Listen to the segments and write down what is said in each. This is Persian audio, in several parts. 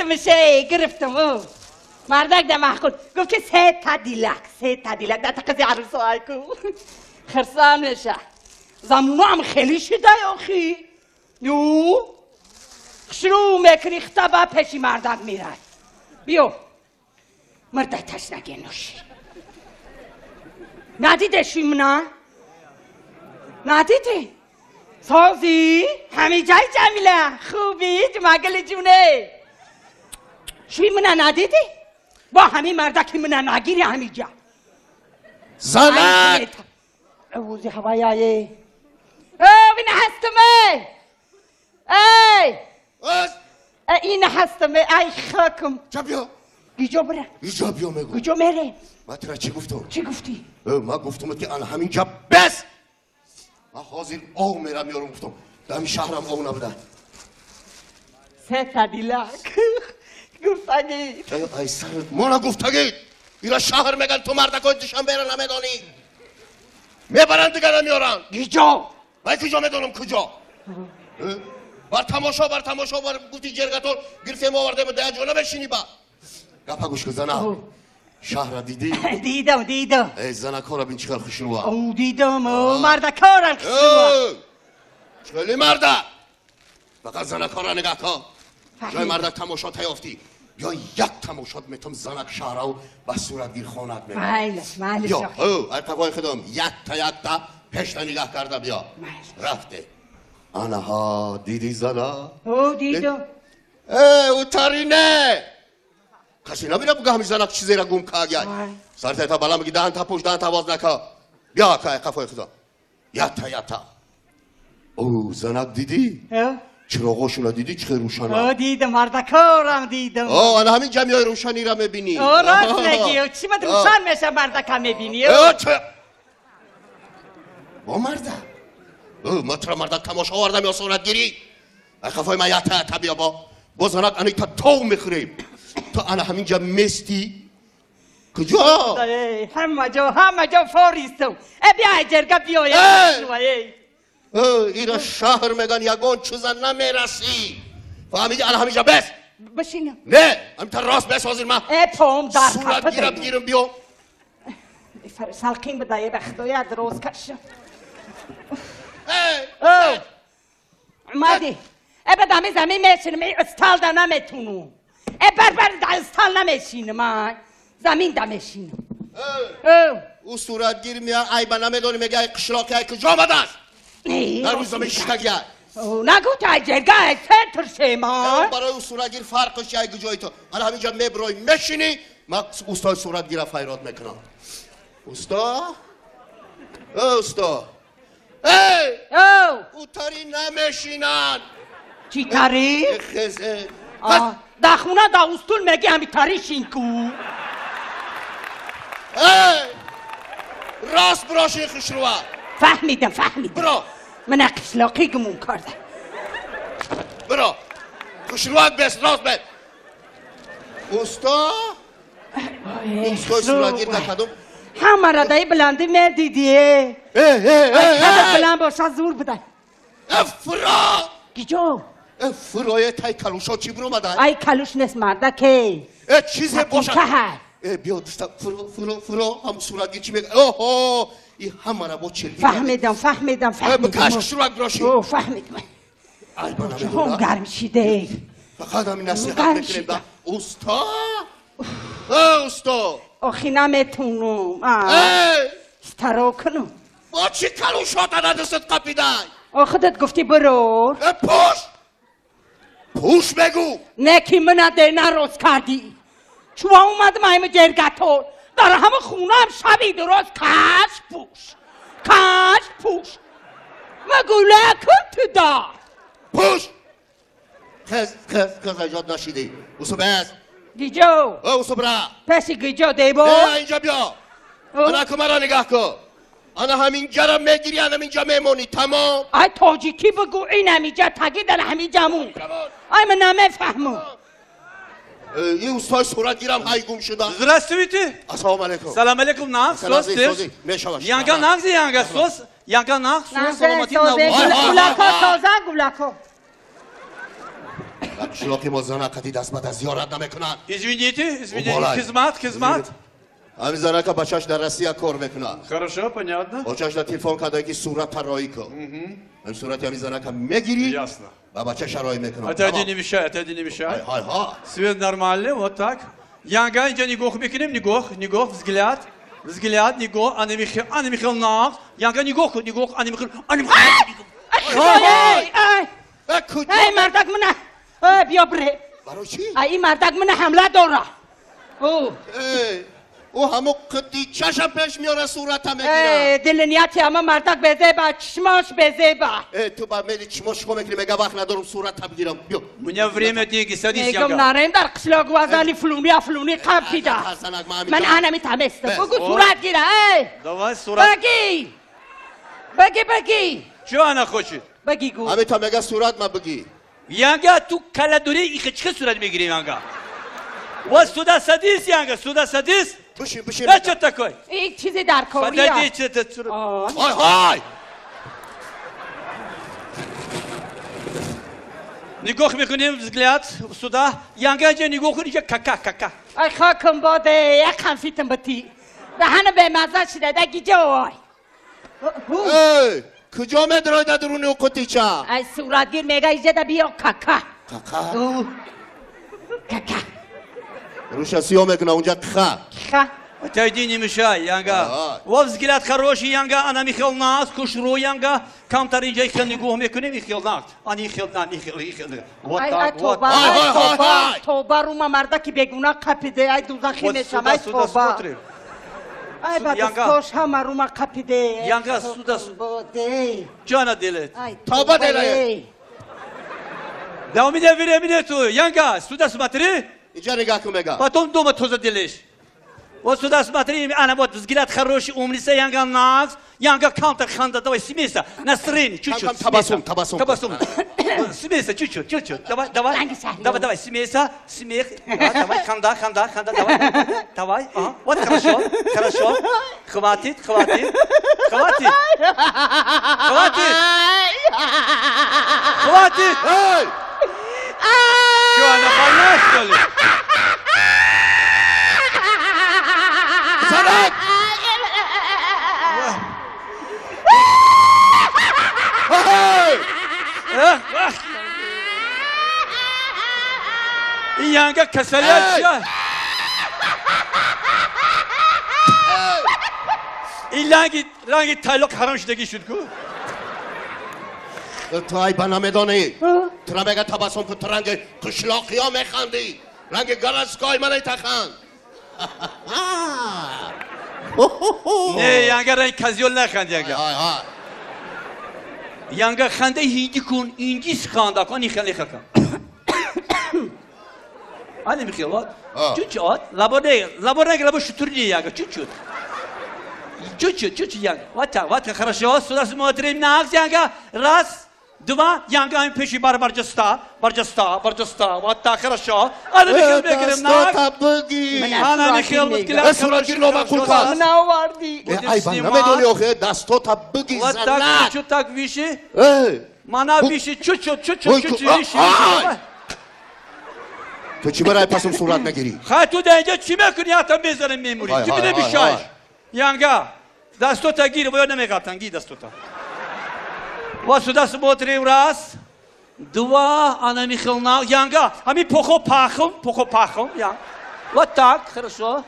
میشه گرفتم او مردک ده محقول گفت که 3 تا دیلک ده تقضی عروس های کو خرسان میشه زمونا هم خیلی شده آخی یو شروع میکنی خطابه پیشی مردک میره بیو مردک تشنگی نوشی ندیده شیمنا ندیده سازی همی جای جمیله خوبی جمگل جونه شیمنا ندیده با همین مردکی من نگیری همی جا زنک اوزی هوایی آیه این هستمه این هستمه ای خاکم جا بیا گیجا بره اینجا بیا مگو گیجا میره من ترا چی گفتم؟ چی گفتی؟ من گفتم که الان همینجا بس من حاضر آو میرم یارو گفتم دمی شهرم آو نبودن 3 تا دیلک گفتگی ای سرت مانا گفتگی ایرا شهر میگن تو مردکای دشم بیرن نمیدانی میبرن دیگر نمیارن گیجا من کجا میدونم کجا بر تماشا بر گوتی جرگتور گرفته ما آورده ده جانه بشینی با گپا گوش که زنه شهر دیدی؟ دیدم ای زنه کارا بین چقدر خوشنوه او دیدم مردکارم خوشنوه چلی مرده فقط زنه کارا نگاه کن جای مردک تماشا تیافتی یا یک تماشات میتونم زنک شهره و به صورت گیر خانت میگم مایل یا او ارتقای خودم یک تا پشت نگاه کرده بیا رفته آنها دیدی زنه؟ او دیدم او تارینه کسی نبینه بگه همی زنک چیزی را گم که گیای سرته تا بلا میگی دهن تا پوش دهن تا باز نکا بیا که قفای خدا یک تا او زنک دیدی؟ چراغاشون دیدی چه روشنه؟ دیدم مردکارم دیدم آن همین جمعی روشنی را میبینی راست نگی چی من روشن میشه مردکم میبینی با مرده من ترا مردک تماشا آوردم یا صورت گیری خفای من یه بیا با زنک انی تا تو میخوریم تو انا همینجا مستی کجا؟ همه جا فاریستم بیا جرگه بیا اینا شهر میگن یگان چوزن نمیرسی فهمیدی الان همینجا بس بشینم نه همینطور راست بسازیم من پام در صورت گیرم بیا سلقین بده بخدای دروز کشم اومدی بدم زمین میشینم استال دا نمیتونم بر استال نمیشینم من زمین دا میشینم او صورت گیر میاد ای با نمیدونی میگه ای قشلاقی ای کجا آمده است در روزنامه شتگی نگو تا جرگه سنتر شما برای او صورتگیر فرقش ای کجایی تو حالا همینجا میبروی میشینی من استاد صورتگیر فیرات میکنم استا او تاری نمیشینن چی تاری؟ خزه در خونه دا استول میگی همی تاری شینکو راست براشی خشروه فهمیدم برو من قشلاقی گمون کردم برو خشروه بس راست بس استا صورتگیر نکدم همه را دایی بلندی میدیدیه بلند باشه زور بده افرا گیجو فرای تای کلوشا چی برو مدن؟ ای کلوش نیست مرده که چیزی باشه بیا دوستا فرا هم صورتگیر چی میگه اوه این همه را با چلگی فهمیدم بکش شروع براشی فهمیدم البا هم گرم شیده فقط همین نصیحت میکنیم با استا آخی نمیتونم استرا کنم با چی کلوشات ندستت قپیدن خودت گفتی برو پوش بگو نکی من ده نروز کردی چوا اومدم همه جرگتور در همه خونه هم شبی درست کش پوش مگوله کن تو دا پوش خز ایجاد نشیدی اوسو بس گیجو اوسو برا پسی گیجو دیبو اینجا بیا انا کمرا نگاه کن انا همینجا را میگیری انا همینجا میمونی تمام ای تاجیکی بگو این همینجا تگی در همینجا مون ای من نمیفهمم این استای صورت گیرم های گم شده Здравствуйте. السلام علیکم Salam alaikum. Nach, sos der. Yanga nach, yanga sos. Yanga nach, sos. Salamatim nach. گولاکو شلوکی مزنکتی دست بعد از زیارت نمیکنن. Извините, хизмат. همین زنکا بچه‌اش در رسیا کار میکنن. Хорошо, понятно. بچه‌اش در تلفن کدایی که صورت طراحی کن. این صورت همین زنکا میگیری. Ясно. و بچه‌ش طراحی میکنن. Отойди, не мешай. های های. Свет нормальный, вот так. Янга, инде нигох мекинем, нигох, взгляд, нигох, Анна Михайловна, Янга, нигох, Анна Михайловна. ای مردک منه بیا بره برای چی؟ این مردک منه حمله داره او همو قدی چشم پیش میاره صورت هم میگیره دلنیتی همه مردک بزه با چشماش بزه با تو با میلی چشماش کمه کنی میگه وقت ندارم صورت هم بگیرم بیا Мне время деньги, садись, میگم Янга. ناریم در قشلاق وزنی فلونی قبیده من انمی تمسته بگو صورت گیره Давай, сурат. بگی Что она хочет? بگی گو همین تا میگه صورت ما بگی Янга, ту каладури и хачка сурат мегирем, Янга. Вот сюда садись, Янга, садись. بشین Да что такое? این چیزی در کوریه Подойди, что-то сурат. های های Нигох мекунем, взгляд, сюда. Янга, иди, нигох, иди, кака. ای خاکم باده یک خمسیتم بطی دهنه به مزه شده دگی جوای کجا میدرای در درونی او قطی چا ای صورتگیر میگه ایجه ده بیا ککا روش سیاه میکنه اونجا کخا Отойди, не мешай, Янга. Вот взгляд хороший, Янга, Анна Михайловна, кушру, Янга. Камтар инде ихел нигох мекунем, Михайловна. Они ихел. Вот так, вот. توبه رو ما مرده که بگونه قپیده ای دوزخی Вот میشم ای сюда توبه смотрим. ای Янга. بدستاش همه رو ما قپیده Янга, сюда. Что она делает? توبه داره. Да у меня времени нету. Янга, сюда смотри. اینجا نگاه کن میگه Потом дома тоже делаешь. Вот сюда смотри, она вот взгляд хороший, умница, Янга Накс, Янга Кантер Ханда, давай, смейся, настроение, чуть-чуть. Табасум. Смейся, чуть-чуть. Давай, смейся, смех. Давай, Ханда, давай. Вот хорошо. Хватит. Что, она больна, что ли? سرک Янга, косоляча. این رنگ تایلوک حرام شدگی شد کو تو ای بنا میدانی تو را میگه تبسم که تو رنگ قشلاقی ها میخندی رنگ گرسکای من ایتخند نه یانگا رنگ کازیول نخند یانگا یانگا خنده هیندی کن اینجیس خنده کن این خنده خکن Anne Mikhailov, чуть-чуть, лабо шутурни, Янга, чуть-чуть, Янга, вот так, хорошо, сюда смотрим, на Янга, раз, два, Янга, пиши барджаста, вот так, хорошо, Anne Mikhailov, Anne Mikhailov, صورتگیر نوبه کن کن ناوردی ای بنا میدونی آخه دستا تا بگی вот так, زنک чуть так, виши, мана виши, чуть-чуть, виши, تو چی برای پسم صورت نگیری؟ خاطو دنجا چی میکنی آتا میزنم میموری چی میده بیشایش یانگا دستوتا گیر باید نمیگفتن گیر دستوتا و سودا смотрим раз два Анна Михайловна Янга همین پخو پاخم Янга вот так хорошо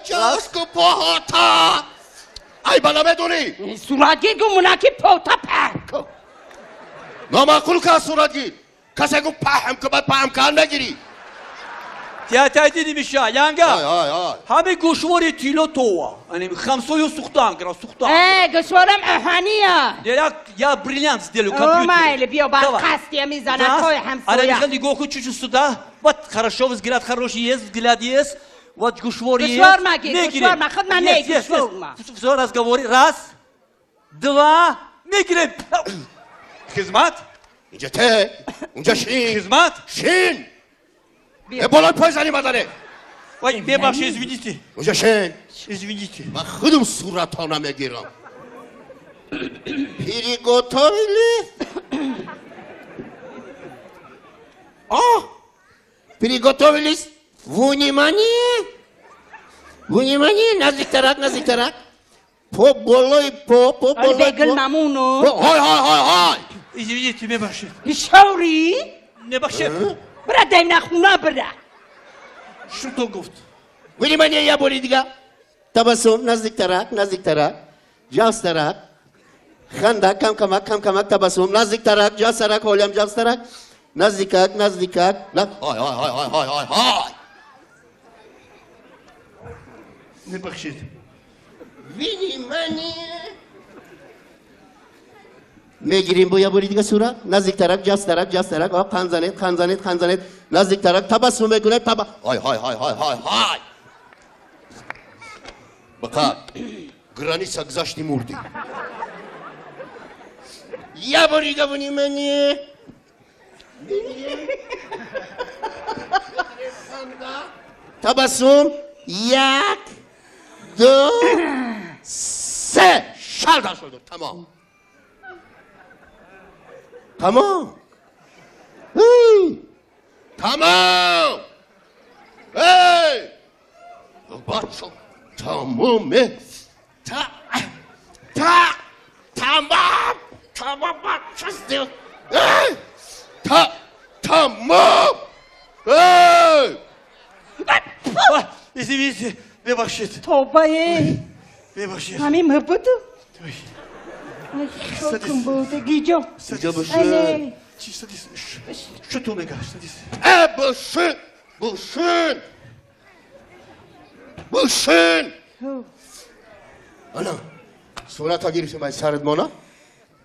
جاسکو پاهاتا ای بنا میدونی صورتگیر گو مناکی پوتا پرکو نامعقول که صورتگیر کسی گو پاهم که باید پاهم کار نگیری تیاتایدی نمیشه یانگا همین گوشواری تیلو تو یعنی خمسویو سوختان گوشوارم احانیه یا بریلیانت сделаю о компьютер майли бьё баркасти میزنه توی Она همسویا Михайловна Гоху чуть-чуть сюда. Вот хорошо, взгляд хороший есть, взгляд есть. Вот гушвор есть. Гушвор маги, гушвор ма, хоть на ней гушвор ма. Все, разговоры. Раз, два, мигрем. Хизмат? اینجا ته اونجا شین Хизмат? شین بالا پای زنی مدنه Ой, бебаши, извините. اونجا شین Извините. من خودم صورت ها نمیگیرم پیری گوتایلی دویلیس وونیمانی نزدیکترک پو بالای پو بگل نمونو های Извините, ببخشید. شوری نبخشید. برا دیم نخونه برا شو گفت؟ وونیمانی یا بوری دیگه تبسم نزدیکترک جاسترک خنده کم کمک تبسم نزدیکترک جاسترک هولیم جاسترک نزدیکک های نبخشید. وینیمانی میگیریم بویا بوری دیگه صورت نزدیکترک جاسترک آه خنزانید نزدیکترک تبسم میکنه های بقا گرانیسا گذاشتی مردی یا بوری دیگه وینیمانی تبسم 1 2 3 شلدر شلدر تمام تمام بچه تمامه تمام بچه تمام Извините, ببخشید. توبه ببخشید. همین مبودو ای خاکم بوده گیجو بشین چی استادیس؟ شو تو میگه استادیس؟ بشین انا صورت ها گیریشون باید سرد مانا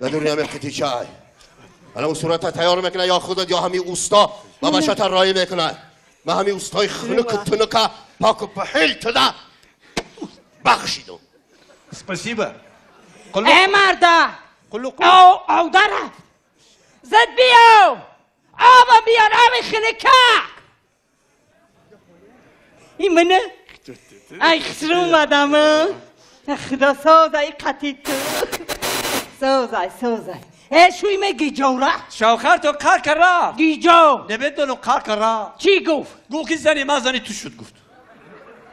ندونی همه قطی چای انا اون صورت ها تیار میکنه یا خودت یا همین اوستا و بشت رای میکنه ما همین اوستای خنک تنکه پاک و پهل تده بخشیدم Спасибо. ای مرده Кулук. او داره زد بیاو آبا بیار آب خنکه این منه ای خسرو اومدم خدا سازای قطی تو سازای ای شوی می گیجو را شوخر تو کار کرا. گیجو نمیدونم کار کرا. چی گفت؟ گفت که زنی ما زنی تو شد گفت.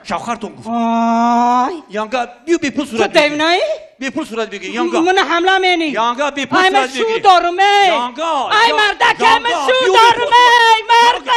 شوخر تو گفت. آی یانگا بی پول تو صورت بگی. دیونایی؟ بی پول صورت بگی یانگا. من حمله منی یانگا بی پول ای من صورت بگی. شو دارم ای یانگا. ای مرده که من شو دارم ای مرده